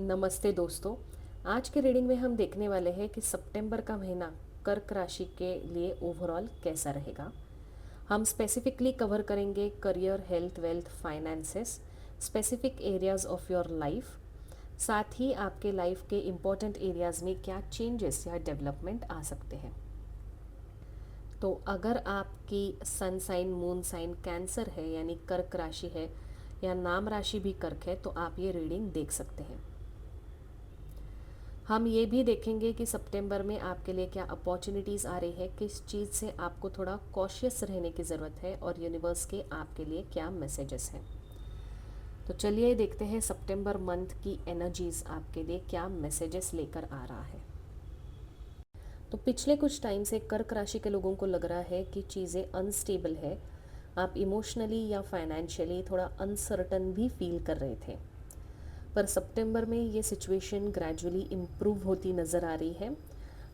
नमस्ते दोस्तों। आज के रीडिंग में हम देखने वाले हैं कि सितंबर का महीना कर्क राशि के लिए ओवरऑल कैसा रहेगा। हम स्पेसिफिकली कवर करेंगे career, health, wealth, finances, specific areas of your life. साथ ही आपके लाइफ के इम्पोर्टेंट एरियाज में क्या चेंजेस या डेवलपमेंट आ सकते हैं। तो अगर आपकी sun sign, moon sign cancer है यानी कर्क राशि है या नाम राशि भी कर्क है तो आप ये रीडिंग देख सकते हैं। हम ये भी देखेंगे कि सितंबर में आपके लिए क्या अपॉर्चुनिटीज़ आ रही है, किस चीज़ से आपको थोड़ा कॉशियस रहने की ज़रूरत है और यूनिवर्स के आपके लिए क्या मैसेजेस हैं। तो चलिए देखते हैं सितंबर मंथ की एनर्जीज़ आपके लिए क्या मैसेजेस लेकर आ रहा है। तो पिछले कुछ टाइम से कर्क राशि के लोगों को लग रहा है कि चीज़ें अनस्टेबल है। आप इमोशनली या फाइनेंशियली थोड़ा अनसर्टन भी फील कर रहे थे, पर सितंबर में ये सिचुएशन ग्रेजुअली इम्प्रूव होती नज़र आ रही है।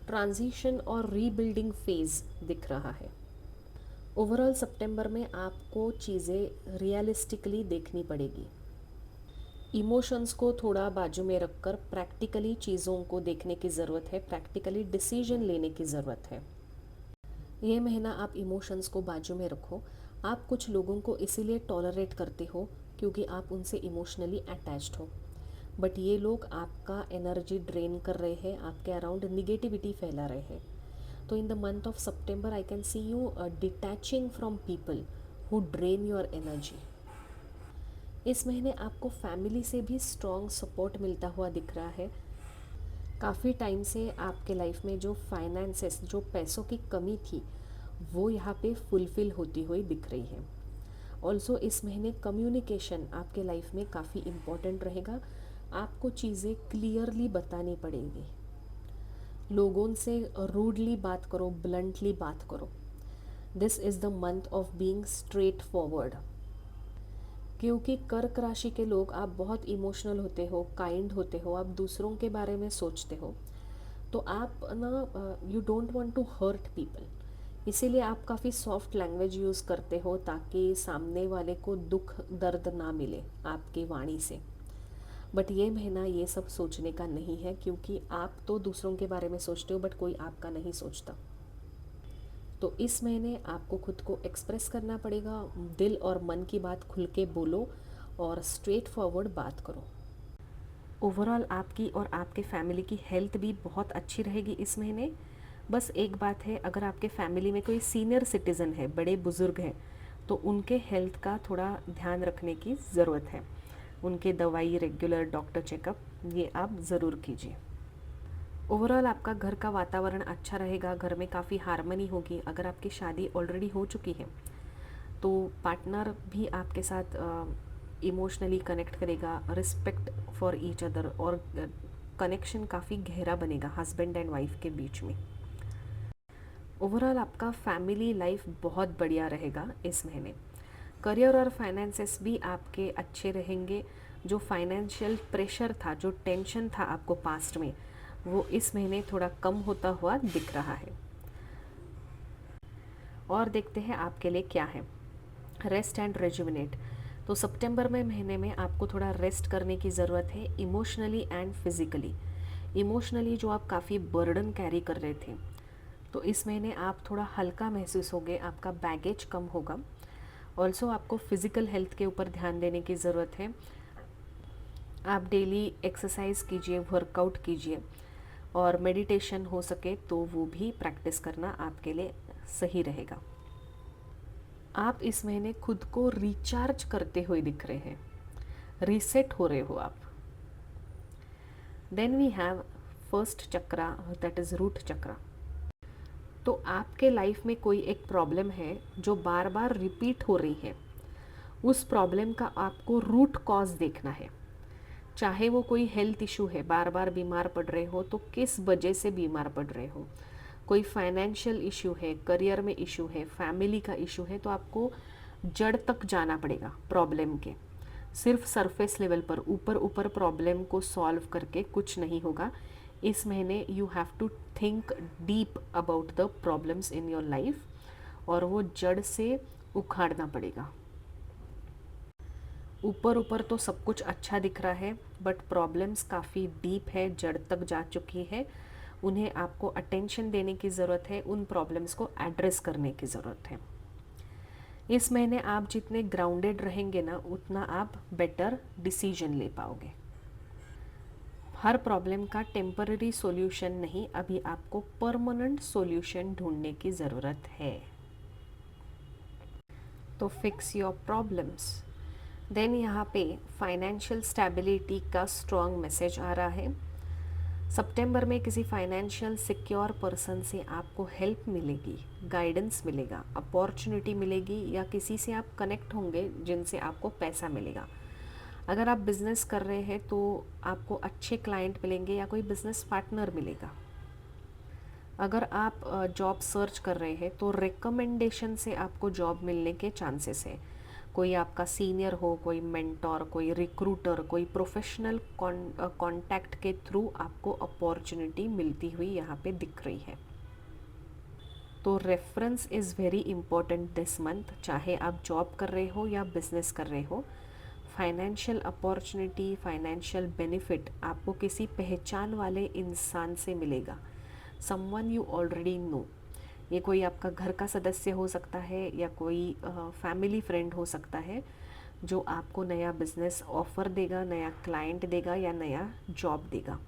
ट्रांजिशन और रीबिल्डिंग फेज़ दिख रहा है। ओवरऑल सितंबर में आपको चीज़ें रियलिस्टिकली देखनी पड़ेगी। इमोशंस को थोड़ा बाजू में रखकर प्रैक्टिकली चीज़ों को देखने की ज़रूरत है, प्रैक्टिकली डिसीजन लेने की ज़रूरत है। ये महीना आप इमोशंस को बाजू में रखो। आप कुछ लोगों को इसीलिए टॉलरेट करते हो क्योंकि आप उनसे इमोशनली अटैच्ड हो, बट ये लोग आपका एनर्जी ड्रेन कर रहे हैं, आपके अराउंड निगेटिविटी फैला रहे हैं। तो in the month of September I can see you detaching from people who drain your energy. इस महीने आपको फैमिली से भी स्ट्रॉन्ग सपोर्ट मिलता हुआ दिख रहा है। काफ़ी टाइम से आपके लाइफ में जो फाइनेंसेस, जो पैसों की कमी थी, वो यहाँ पे फुलफ़िल होती हुई दिख रही है। ऑल्सो इस महीने कम्युनिकेशन आपके लाइफ में काफ़ी इम्पॉर्टेंट रहेगा। आपको चीज़ें क्लियरली बतानी पड़ेंगी। लोगों से रूडली बात करो, ब्लंटली बात करो। This is the month of being straight forward. क्योंकि कर्क राशि के लोग आप बहुत इमोशनल होते हो, काइंड होते हो, आप दूसरों के बारे में सोचते हो, तो आप ना you don't want to hurt people, इसीलिए आप काफ़ी सॉफ्ट लैंग्वेज यूज़ करते हो ताकि सामने वाले को दुख दर्द ना मिले आपकी वाणी से। बट ये महीना ये सब सोचने का नहीं है, क्योंकि आप तो दूसरों के बारे में सोचते हो बट कोई आपका नहीं सोचता। तो इस महीने आपको खुद को एक्सप्रेस करना पड़ेगा। दिल और मन की बात खुल के बोलो और स्ट्रेट फॉरवर्ड बात करो। ओवरऑल आपकी और आपके फैमिली की हेल्थ भी बहुत अच्छी रहेगी इस महीने। बस एक बात है, अगर आपके फैमिली में कोई सीनियर सिटीज़न है, बड़े बुज़ुर्ग हैं, तो उनके हेल्थ का थोड़ा ध्यान रखने की ज़रूरत है। उनके दवाई, रेगुलर डॉक्टर चेकअप, ये आप ज़रूर कीजिए। ओवरऑल आपका घर का वातावरण अच्छा रहेगा, घर में काफ़ी हार्मनी होगी। अगर आपकी शादी ऑलरेडी हो चुकी है तो पार्टनर भी आपके साथ इमोशनली कनेक्ट करेगा, रिस्पेक्ट फॉर ईच अदर, और कनेक्शन काफ़ी गहरा बनेगा हस्बैंड एंड वाइफ के बीच में। ओवरऑल आपका फैमिली लाइफ बहुत बढ़िया रहेगा इस महीने। करियर और फाइनेंसेस भी आपके अच्छे रहेंगे। जो फाइनेंशियल प्रेशर था, जो टेंशन था आपको पास्ट में, वो इस महीने थोड़ा कम होता हुआ दिख रहा है। और देखते हैं आपके लिए क्या है। Rest and rejuvenate. तो सितंबर में महीने में आपको थोड़ा रेस्ट करने की ज़रूरत है, इमोशनली एंड फिज़िकली। इमोशनली जो आप काफ़ी बर्डन कैरी कर रहे थे, तो इस महीने आप थोड़ा हल्का महसूस होगे, आपका बैगेज कम होगा। ऑल्सो आपको फिज़िकल हेल्थ के ऊपर ध्यान देने की ज़रूरत है। आप डेली एक्सरसाइज कीजिए, वर्कआउट कीजिए, और मेडिटेशन हो सके तो वो भी प्रैक्टिस करना आपके लिए सही रहेगा। आप इस महीने खुद को रिचार्ज करते हुए दिख रहे हैं, रीसेट हो रहे हो आप। Then we have first chakra, that is root chakra. तो आपके लाइफ में कोई एक प्रॉब्लम है जो बार बार रिपीट हो रही है। उस प्रॉब्लम का आपको रूट कॉज देखना है। चाहे वो कोई हेल्थ इशू है, बार बार बीमार पड़ रहे हो, तो किस वजह से बीमार पड़ रहे हो। कोई फाइनेंशियल इशू है, करियर में इशू है, फैमिली का इशू है, तो आपको जड़ तक जाना पड़ेगा प्रॉब्लम के। सिर्फ सरफेस लेवल पर ऊपर ऊपर प्रॉब्लम को सॉल्व करके कुछ नहीं होगा। इस महीने you have to think deep about the problems in your life, और वो जड़ से उखाड़ना पड़ेगा। ऊपर ऊपर तो सब कुछ अच्छा दिख रहा है, बट प्रॉब्लम्स काफ़ी डीप है, जड़ तक जा चुकी है। उन्हें आपको अटेंशन देने की ज़रूरत है, उन प्रॉब्लम्स को एड्रेस करने की ज़रूरत है। इस महीने आप जितने ग्राउंडेड रहेंगे ना, उतना आप बेटर डिसीजन ले पाओगे। हर प्रॉब्लम का टेम्पररी सॉल्यूशन नहीं, अभी आपको परमानेंट सॉल्यूशन ढूंढने की ज़रूरत है। तो फिक्स योर प्रॉब्लम्स। देन यहाँ पे फाइनेंशियल स्टेबिलिटी का स्ट्रॉन्ग मैसेज आ रहा है। सितंबर में किसी फाइनेंशियल सिक्योर पर्सन से आपको हेल्प मिलेगी, गाइडेंस मिलेगा, अपॉर्चुनिटी मिलेगी, या किसी से आप कनेक्ट होंगे जिनसे आपको पैसा मिलेगा। अगर आप बिज़नेस कर रहे हैं तो आपको अच्छे क्लाइंट मिलेंगे या कोई बिज़नेस पार्टनर मिलेगा। अगर आप जॉब सर्च कर रहे हैं तो रिकमेंडेशन से आपको जॉब मिलने के चांसेस है। कोई आपका सीनियर हो, कोई मेंटोर, कोई रिक्रूटर, कोई प्रोफेशनल कॉन्टैक्ट के थ्रू आपको अपॉर्चुनिटी मिलती हुई यहाँ पे दिख रही है। तो reference is very important this month, चाहे आप जॉब कर रहे हो या बिजनेस कर रहे हो। फाइनेंशियल अपॉर्चुनिटी, फाइनेंशियल बेनिफिट आपको किसी पहचान वाले इंसान से मिलेगा, समवन यू ऑलरेडी नो। ये कोई आपका घर का सदस्य हो सकता है या कोई फैमिली फ्रेंड हो सकता है, जो आपको नया बिजनेस ऑफर देगा, नया क्लाइंट देगा या नया जॉब देगा।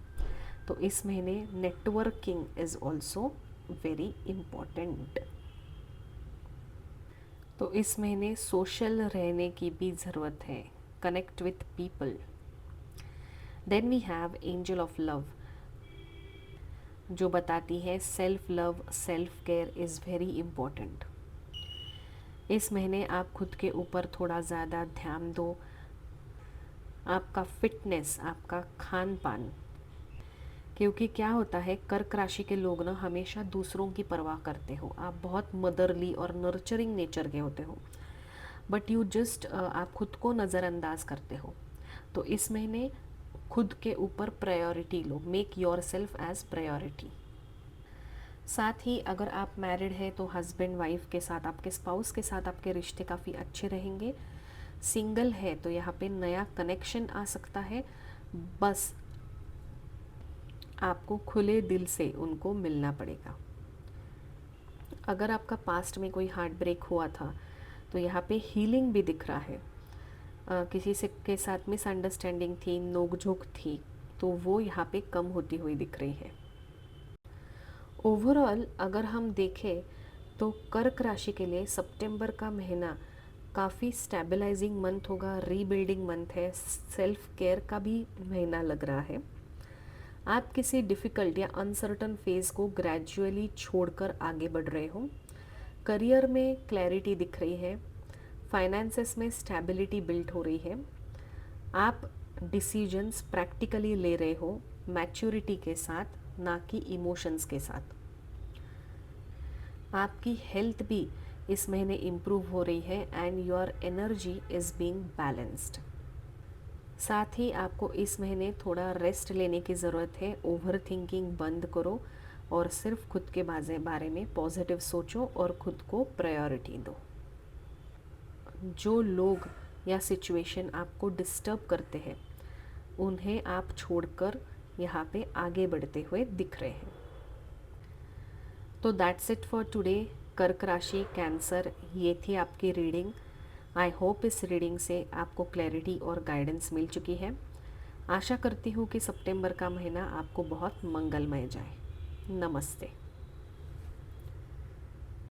तो इस महीने networking is also very important. तो इस महीने सोशल रहने की भी ज़रूरत है, connect with people. Then we have angel of love, जो बताती है self love, self care is very important. इस महीने आप खुद के ऊपर थोड़ा ज़्यादा ध्यान दो। आपका फिटनेस, आपका खान पान, क्योंकि क्या होता है, कर्क राशि के लोग ना हमेशा दूसरों की परवाह करते हो। आप बहुत मदरली और नर्चरिंग नेचर के होते हो, बट यू जस्ट आप खुद को नज़रअंदाज करते हो। तो इस महीने खुद के ऊपर प्रायोरिटी लो, make yourself as priority. साथ ही अगर आप मैरिड है तो हस्बैंड वाइफ के साथ, आपके स्पाउस के साथ आपके रिश्ते काफ़ी अच्छे रहेंगे। सिंगल है तो यहाँ पे नया कनेक्शन आ सकता है, बस आपको खुले दिल से उनको मिलना पड़ेगा। अगर आपका पास्ट में कोई हार्ट ब्रेक हुआ था तो यहाँ पे हीलिंग भी दिख रहा है। किसी से के साथ मिसअंडरस्टैंडिंग थी, नोक-झोंक थी, तो वो यहाँ पे कम होती हुई दिख रही है। ओवरऑल अगर हम देखें तो कर्क राशि के लिए सितंबर का महीना काफ़ी स्टेबलाइजिंग मंथ होगा, रीबिल्डिंग मंथ है, सेल्फ केयर का भी महीना लग रहा है। आप किसी डिफ़िकल्ट या अनसर्टन फेज़ को ग्रेजुअली छोड़कर आगे बढ़ रहे हो। करियर में क्लैरिटी दिख रही है, फाइनेंसेस में स्टेबिलिटी बिल्ड हो रही है। आप डिसीजंस प्रैक्टिकली ले रहे हो, मैच्योरिटी के साथ, ना कि इमोशंस के साथ। आपकी हेल्थ भी इस महीने इम्प्रूव हो रही है and your energy is being balanced. साथ ही आपको इस महीने थोड़ा रेस्ट लेने की ज़रूरत है। ओवर थिंकिंग बंद करो और सिर्फ खुद के बारे में पॉजिटिव सोचो और खुद को प्रायोरिटी दो। जो लोग या सिचुएशन आपको डिस्टर्ब करते हैं उन्हें आप छोड़कर यहाँ पे आगे बढ़ते हुए दिख रहे हैं। तो दैट्स इट फॉर टुडे। कर्क राशि, कैंसर, ये थी आपकी रीडिंग। आई होप इस रीडिंग से आपको क्लैरिटी और गाइडेंस मिल चुकी है। आशा करती हूँ कि सितंबर का महीना आपको बहुत मंगलमय जाए। नमस्ते।